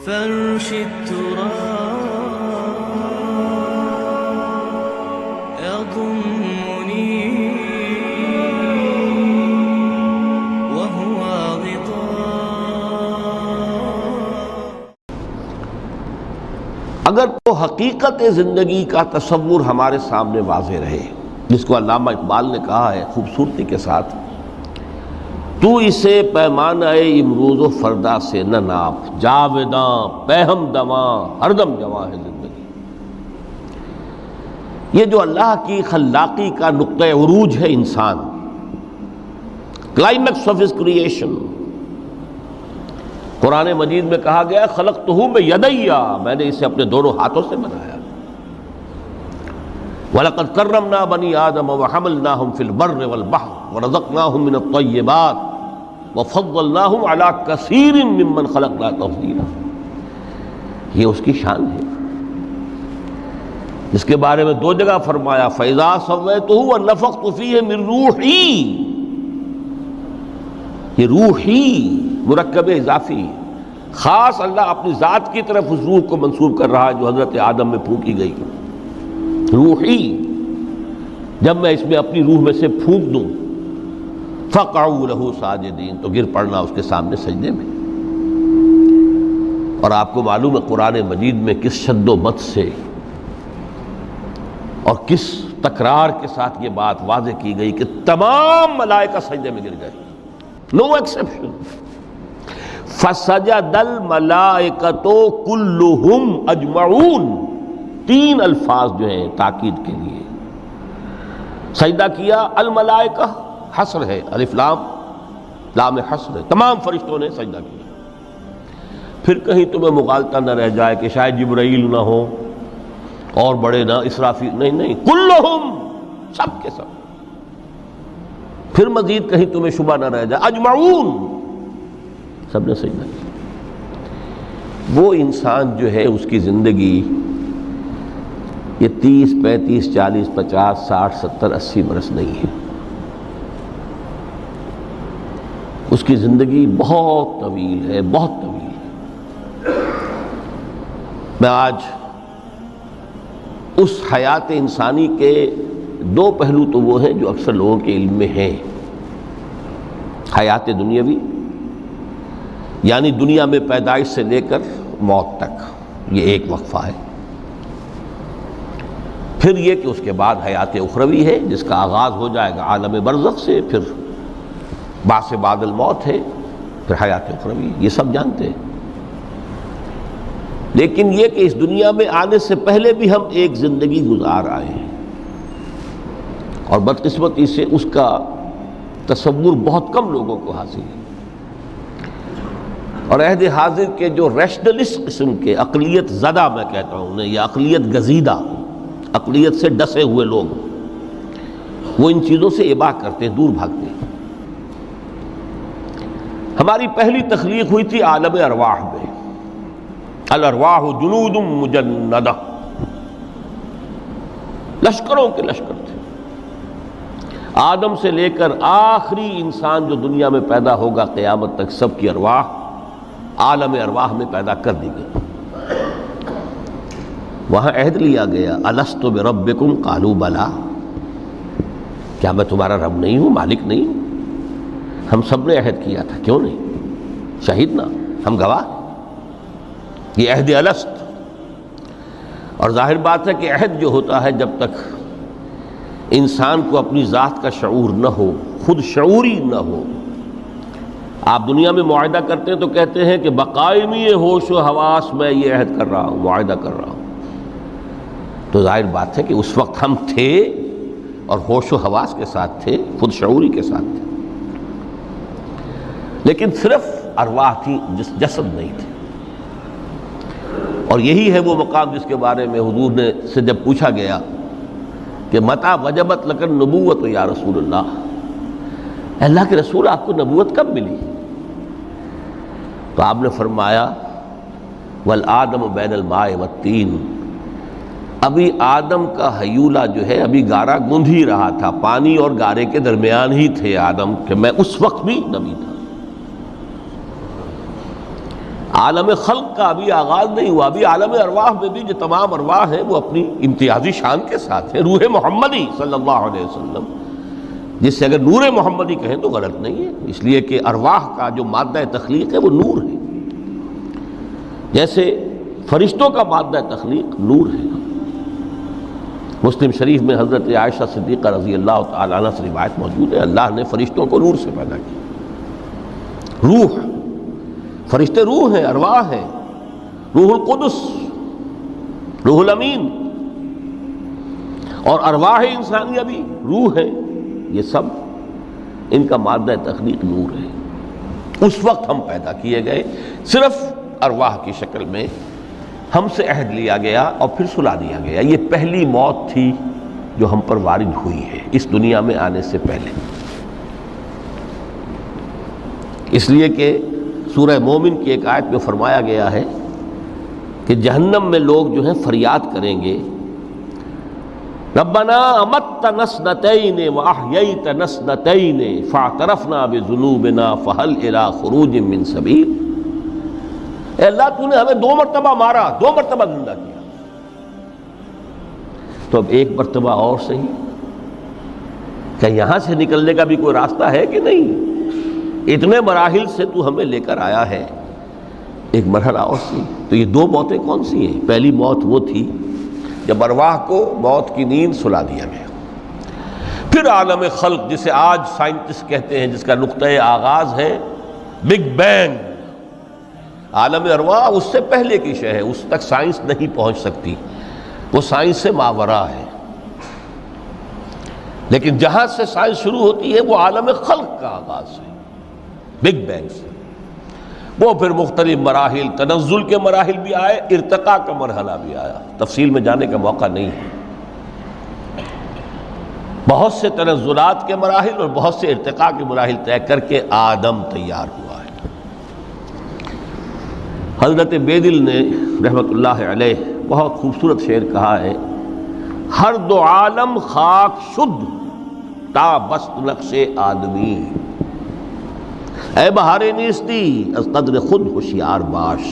فرش التراب يضمني وهو غطاء. اگر تو حقیقت زندگی کا تصور ہمارے سامنے واضح رہے، جس کو علامہ اقبال نے کہا ہے خوبصورتی کے ساتھ، تو اسے پیمانہ امروز و فردا سے نہ ناپ، جاویداں پہم دواں ہر دم جواں ہے زندگی. یہ جو اللہ کی خلاقی کا نقطہ عروج ہے انسان، کلائمیکس آف ہز کریشن، قرآن مجید میں کہا گیا خلقتہ بیدی، میں نے اسے اپنے دونوں ہاتھوں سے بنایا. وَلَقَدْ كَرَّمْنَا بَنِي آدَمَ وَحَمَلْنَاهُمْ فِي الْبَرِّ وَالْبَحْرِ وَرَزَقْنَاهُمْ مِنَ الطَّيِّبَاتِ وَفَضَّلْنَاهُمْ عَلَى كَثِيرٍ مِّمَّنْ خَلَقْنَا تَفْضِيلًا. یہ اس کی شان ہے جس کے بارے میں دو جگہ فرمایا فَإِذَا سَوَّيْتُهُ وَنَفَخْتُ فِيهِ مِن رُوحِي. یہ روحی مرکب اضافی خاص اللہ اپنی ذات کی طرف اس روح کو منسوب کر رہا ہے جو حضرت آدم میں پھونکی گئی. روحی، جب میں اس میں اپنی روح میں سے پھونک دوں فَقَعُوا لَهُ سَاجِدِينَ، تو گر پڑنا اس کے سامنے سجدے میں. اور آپ کو معلوم ہے قرآن مجید میں کس شد و مت سے اور کس تکرار کے ساتھ یہ بات واضح کی گئی کہ تمام ملائکہ سجدے میں گر گئے، نو ایکسیپشن. فَسَجَدَ الْمَلَائِكَةُ كُلُّهُمْ أَجْمَعُونَ، تین الفاظ جو ہیں تاکید کے لیے. سجدہ کیا الملائکہ، حصر ہے، الف لام لام حصر ہے، تمام فرشتوں نے سجدہ کیا. پھر کہیں تمہیں مغالطہ نہ رہ جائے کہ شاید جبرائیل نہ ہو اور بڑے نہ اسرافیل، نہیں، کلہم، سب کے سب. پھر مزید کہیں تمہیں شبہ نہ رہ جائے اجمعون، سب نے سجدہ کیا. وہ انسان جو ہے اس کی زندگی یہ 30 35 40 50 60 70 80 برس نہیں ہے. اس کی زندگی بہت طویل ہے، بہت طویل ہے. میں آج اس حیات انسانی کے دو پہلو تو وہ ہیں جو اکثر لوگوں کے علم میں ہیں. حیات دنیاوی، یعنی دنیا میں پیدائش سے لے کر موت تک، یہ ایک وقفہ ہے. پھر یہ کہ اس کے بعد حیات اخروی ہے جس کا آغاز ہو جائے گا عالم برزخ سے، پھر بعث بعد الموت ہے، پھر حیات اخروی، یہ سب جانتے ہیں. لیکن یہ کہ اس دنیا میں آنے سے پہلے بھی ہم ایک زندگی گزار آئے ہیں، اور بدقسمتی سے اس کا تصور بہت کم لوگوں کو حاصل ہے. اور عہد حاضر کے جو ریشنلسٹ قسم کے عقلیت زدہ میں کہتا ہوں انہیں، یا عقلیت گزیدہ، عقلیت سے ڈسے ہوئے لوگ، وہ ان چیزوں سے اباع کرتے ہیں، دور بھاگتے ہیں. ہماری پہلی تخلیق ہوئی تھی عالم ارواح میں، الارواح جنود مجندہ، لشکروں کے لشکر تھے. آدم سے لے کر آخری انسان جو دنیا میں پیدا ہوگا قیامت تک، سب کی ارواح عالم ارواح میں پیدا کر دی گئی. وہاں عہد لیا گیا الست بربکم قالوا بلا، کیا میں تمہارا رب نہیں ہوں، مالک نہیں ہوں؟ ہم سب نے عہد کیا تھا، کیوں نہیں؟ شہیدنا، ہم گواہ. یہ عہد الست. اور ظاہر بات ہے کہ عہد جو ہوتا ہے جب تک انسان کو اپنی ذات کا شعور نہ ہو، خود شعوری نہ ہو. آپ دنیا میں معاہدہ کرتے ہیں تو کہتے ہیں کہ بقائمی ہوش و حواس میں یہ عہد کر رہا ہوں، معاہدہ کر رہا ہوں. تو ظاہر بات ہے کہ اس وقت ہم تھے اور ہوش و حواس کے ساتھ تھے، خود شعوری کے ساتھ تھے، لیکن صرف ارواح تھی، جسد نہیں تھے. اور یہی ہے وہ مقام جس کے بارے میں حضور نے سے جب پوچھا گیا کہ متى وجبت لک النبوۃ یا رسول اللہ، اللہ کے رسول آپ کو نبوت کب ملی؟ تو آپ نے فرمایا والآدم بین الماء والطین، ابھی آدم کا حیولہ جو ہے ابھی گارا گوندھ ہی رہا تھا، پانی اور گارے کے درمیان ہی تھے آدم، کہ میں اس وقت بھی نبی تھا. عالم خلق کا ابھی آغاز نہیں ہوا، ابھی عالم ارواح میں بھی جو تمام ارواح ہیں وہ اپنی امتیازی شان کے ساتھ ہیں۔ روح محمدی صلی اللہ علیہ وسلم، جس سے اگر نور محمدی کہیں تو غلط نہیں ہے، اس لیے کہ ارواح کا جو مادہ تخلیق ہے وہ نور ہے، جیسے فرشتوں کا مادہ تخلیق نور ہے۔ مسلم شریف میں حضرت عائشہ صدیقہ رضی اللہ تعالی عنہ سے روایت موجود ہے، اللہ نے فرشتوں کو نور سے پیدا کیا۔ روح، فرشتے روح ہیں، ارواح ہیں، روح القدس، روح الامین، اور ارواح انسانیہ بھی روح ہے، یہ سب ان کا مادہ تخلیق نور ہے۔ اس وقت ہم پیدا کیے گئے، صرف ارواح کی شکل میں ہم سے عہد لیا گیا اور پھر سلا دیا گیا۔ یہ پہلی موت تھی جو ہم پر وارد ہوئی ہے اس دنیا میں آنے سے پہلے، اس لیے کہ سورہ مومن کی ایک آیت میں فرمایا گیا ہے کہ جہنم میں لوگ جو ہیں فریاد کریں گے، ربنا امتنا اثنتین واحییتنا اثنتین فاعترفنا بذنوبنا فہل الی خروج من سبیل۔ اے اللہ تو نے ہمیں 2 مرتبہ مارا، 2 مرتبہ زندہ کیا، تو اب 1 مرتبہ اور صحیح، کہ یہاں سے نکلنے کا بھی کوئی راستہ ہے کہ نہیں؟ اتنے مراحل سے تو ہمیں لے کر آیا ہے، ایک مرحلہ اور سی۔ تو یہ 2 موتیں کون سی ہیں؟ پہلی موت وہ تھی جب ارواح کو موت کی نیند سلا دیا گیا۔ پھر عالم خلق، جسے آج سائنٹسٹ کہتے ہیں، جس کا نقطۂ آغاز ہے بگ بینگ، عالم ارواح اس سے پہلے کی شے ہے، اس تک سائنس نہیں پہنچ سکتی، وہ سائنس سے ماورا ہے۔ لیکن جہاں سے سائنس شروع ہوتی ہے وہ عالم خلق کا آغاز ہے، بگ بینگ سے۔ وہ پھر مختلف مراحل، تنزل کے مراحل بھی آئے، ارتقاء کا مرحلہ بھی آیا، تفصیل میں جانے کا موقع نہیں ہے۔ بہت سے تنزلات کے مراحل اور بہت سے ارتقاء کے مراحل طے کر کے آدم تیار ہوا ہے۔ حضرت بیدل نے رحمت اللہ علیہ بہت خوبصورت شعر کہا ہے، ہر 2 عالم خاک شد تا بست نقش آدمی، اے بہار نیستی از قدر خود ہوشیار باش۔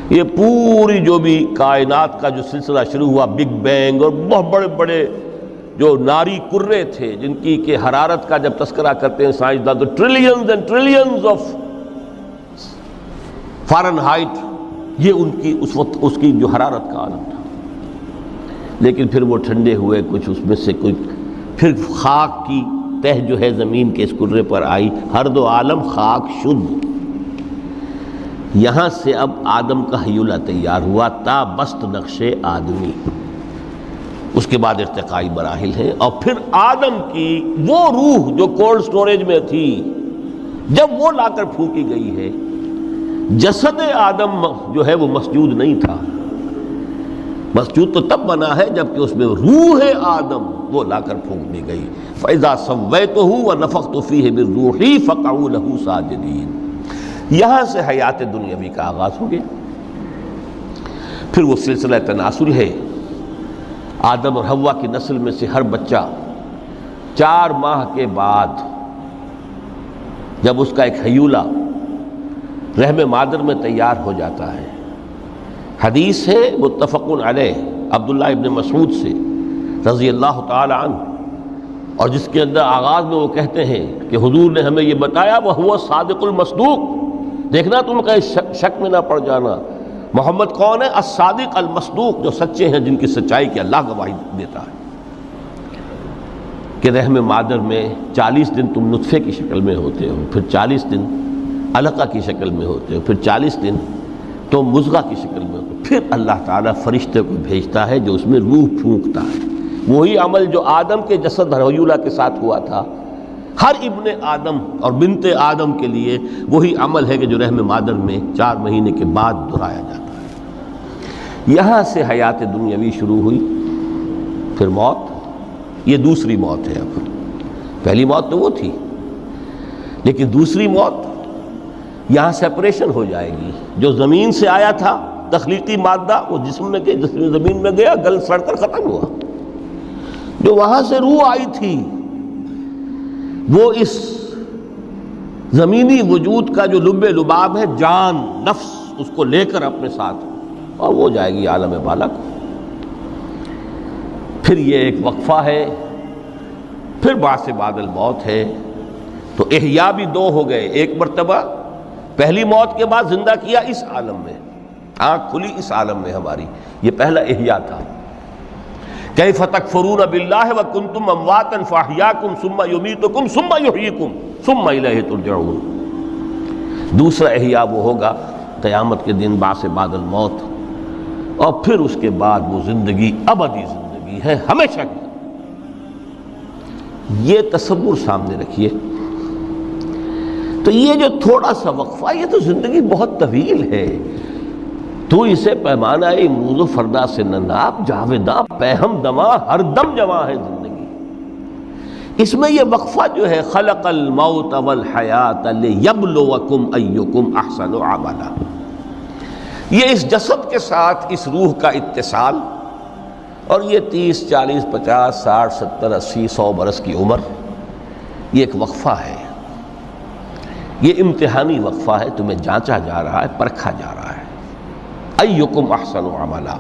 یہ پوری جو بھی کائنات کا جو سلسلہ شروع ہوا، بگ بینگ، اور بہت بڑے بڑے جو ناری کرے تھے جن کی کہ حرارت کا جب تذکرہ کرتے ہیں سائنسداں تو trillions and trillions of foreign height, یہ ان کی اس وقت اس کی جو حرارت کا عالم تھا۔ لیکن پھر وہ ٹھنڈے ہوئے، کچھ اس میں سے کچھ، پھر خاک کی تہ جو ہے زمین کے اس کرے پر آئی، ہر 2 عالم خاک شد۔ یہاں سے اب آدم کا حیولہ تیار ہوا، تا بست نقش آدمی۔ اس کے بعد ارتقائی مراحل ہیں، اور پھر آدم کی وہ روح جو کولڈ سٹوریج میں تھی، جب وہ لا کر پھونکی گئی ہے، جسد آدم جو ہے وہ مسجود نہیں تھا، مسجود تو تب بنا ہے جبکہ اس میں روح آدم وہ لا کر پھونک دی گئی۔ فَإِذَا سَوَّيْتُهُ وَنَفَخْتُ فِيهِ مِن رُوحِي فَقَعُوا لَهُ سَاجِدِينَ۔ یہاں سے حیات دنیاوی کا آغاز ہو گیا۔ پھر وہ سلسلہ تناسل ہے، آدم اور حوا کی نسل میں سے ہر بچہ 4 ماہ کے بعد جب اس کا ایک حیولہ رحم مادر میں تیار ہو جاتا ہے، حدیث ہے متفق علیہ عبداللہ ابن مسعود سے رضی اللہ تعالی عنہ، اور جس کے اندر آغاز میں وہ کہتے ہیں کہ حضور نے ہمیں یہ بتایا، وَهُوَ الصَّادِقُ الْمَصْدُوقُ، دیکھنا تم کہیں شک میں نہ پڑ جانا، محمد کون ہے؟ الصادق المصدوق، جو سچے ہیں، جن کی سچائی کی اللہ گواہی دیتا ہے، کہ رحم مادر میں 40 دن تم نطفے کی شکل میں ہوتے ہو، پھر 40 دن علقہ کی شکل میں ہوتے ہو، پھر 40 دن تو مضغہ کی شکل میں ہوتے ہو، پھر اللہ تعالیٰ فرشتے کو بھیجتا ہے جو اس میں روح پھونکتا ہے۔ وہی عمل جو آدم کے جسد حیولہ کے ساتھ ہوا تھا، ہر ابن آدم اور بنت آدم کے لیے وہی عمل ہے کہ جو رحم مادر میں 4 مہینے کے بعد دہرایا جاتا ہے۔ یہاں سے حیات دنیاوی شروع ہوئی، پھر موت، یہ دوسری موت ہے۔ اب پہلی موت تو وہ تھی، لیکن دوسری موت یہاں سیپریشن ہو جائے گی۔ جو زمین سے آیا تھا تخلیقی مادہ، وہ جسم میں گیا، جسم زمین میں گیا، گل سڑ کر ختم ہوا۔ جو وہاں سے روح آئی تھی وہ اس زمینی وجود کا جو لب لباب ہے، جان، نفس، اس کو لے کر اپنے ساتھ، اور وہ جائے گی عالم بالا کو۔ پھر یہ ایک وقفہ ہے، پھر بعث بعد الموت ہے۔ تو احیاء بھی دو ہو گئے، ایک مرتبہ پہلی موت کے بعد زندہ کیا اس عالم میں، آنکھ کھلی اس عالم میں ہماری، یہ پہلا احیاء تھا۔ کیف تکفرون باللہ وکنتم امواتا فاحیاکم ثم یمیتکم ثم یحییکم ثم الیہ ترجعون۔ دوسرا احیاء وہ ہوگا قیامت کے دن، بعث بعد الموت، اور پھر اس کے بعد وہ زندگی ابدی زندگی ہے، ہمیشہ کی۔ یہ تصور سامنے رکھیے۔ تو یہ جو تھوڑا سا وقفہ، یہ تو زندگی بہت طویل ہے۔ تو اسے پیمانہ امروز و فردا سے نناب، جاویداں پیہم دماں، ہر دم جواں ہے زندگی۔ اس میں یہ وقفہ جو ہے، خلق الموت والحیات لیبلوکم ایکم احسن عملا، یہ اس جسد کے ساتھ اس روح کا اتصال، اور یہ 30 40 50 60 70 80 100 برس کی عمر، یہ ایک وقفہ ہے، یہ امتحانی وقفہ ہے، تمہیں جانچا جا رہا ہے، پرکھا جا رہا ہے۔ ایکم احسن عملا،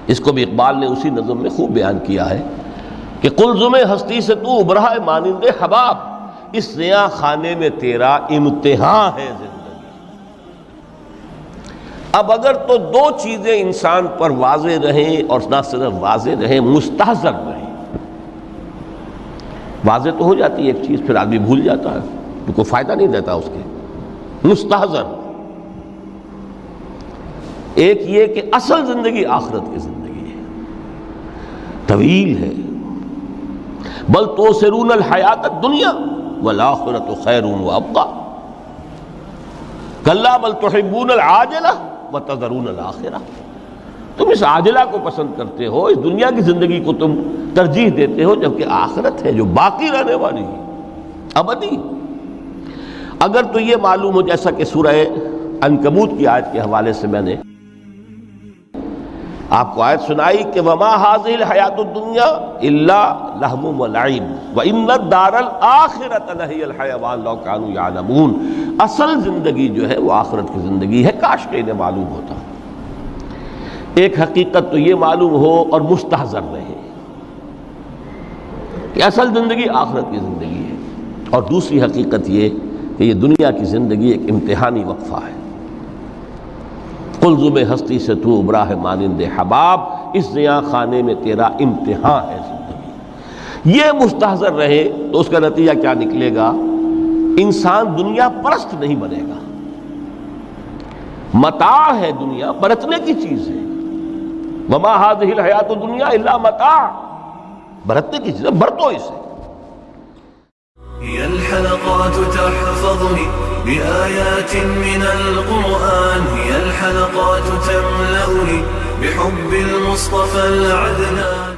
اس کو بھی اقبال نے اسی نظم میں خوب بیان کیا ہے کہ قلزم ہستی سے تو ابھرا ہے مانند حباب، اس زیاں خانے میں تیرا امتحان ہے زندگی۔ اب اگر تو دو چیزیں انسان پر واضح رہیں، اور نہ صرف واضح رہیں، مستحضر رہیں۔ واضح تو ہو جاتی ہے ایک چیز، پھر آدمی بھول جاتا ہے، تو کوئی فائدہ نہیں دیتا اس کے۔ مستحضر، ایک یہ کہ اصل زندگی آخرت کی زندگی ہے، طویل ہے۔ بل توسرون الحیات الدنیا والآخرۃ خیر وابقیٰ، کلا بل تحبون العاجلہ وتذرون الآخرہ۔ تم اس عاجلہ کو پسند کرتے ہو، اس دنیا کی زندگی کو تم ترجیح دیتے ہو، جبکہ آخرت ہے جو باقی رہنے والی ہے، ابدی۔ اگر تو یہ معلوم ہو، جیسا کہ سورہ عنکبوت کی آیت کے حوالے سے میں نے آپ کو آیت سنائی کہ وما هذه الحیات الدنیا الا لہو ولعب وان الدار الاخرۃ لہی الحیوان لو کانوا یعلمون۔ اصل زندگی جو ہے وہ آخرت کی زندگی ہے، کاش کہ انہیں معلوم ہوتا۔ ایک حقیقت تو یہ معلوم ہو اور مستحضر رہے کہ اصل زندگی آخرت کی زندگی ہے، اور دوسری حقیقت یہ کہ یہ دنیا کی زندگی ایک امتحانی وقفہ ہے۔ قلزم ہستی سے تو ابھرا ہے مانند حباب، اس زیاں خانے میں تیرا امتحان ہے زندگی۔ یہ مستحضر رہے تو اس کا نتیجہ کیا نکلے گا؟ انسان دنیا پرست نہیں بنے گا۔ متاع ہے دنیا، برتنے کی چیز ہے۔ وما هذه الحیات الدنیا الا متاع، برتنے کی چیز ہے، برتو اسے۔ هي الحلقات تحفظني بآيات من القرآن، هي الحلقات تملأني بحب المصطفى العدنان۔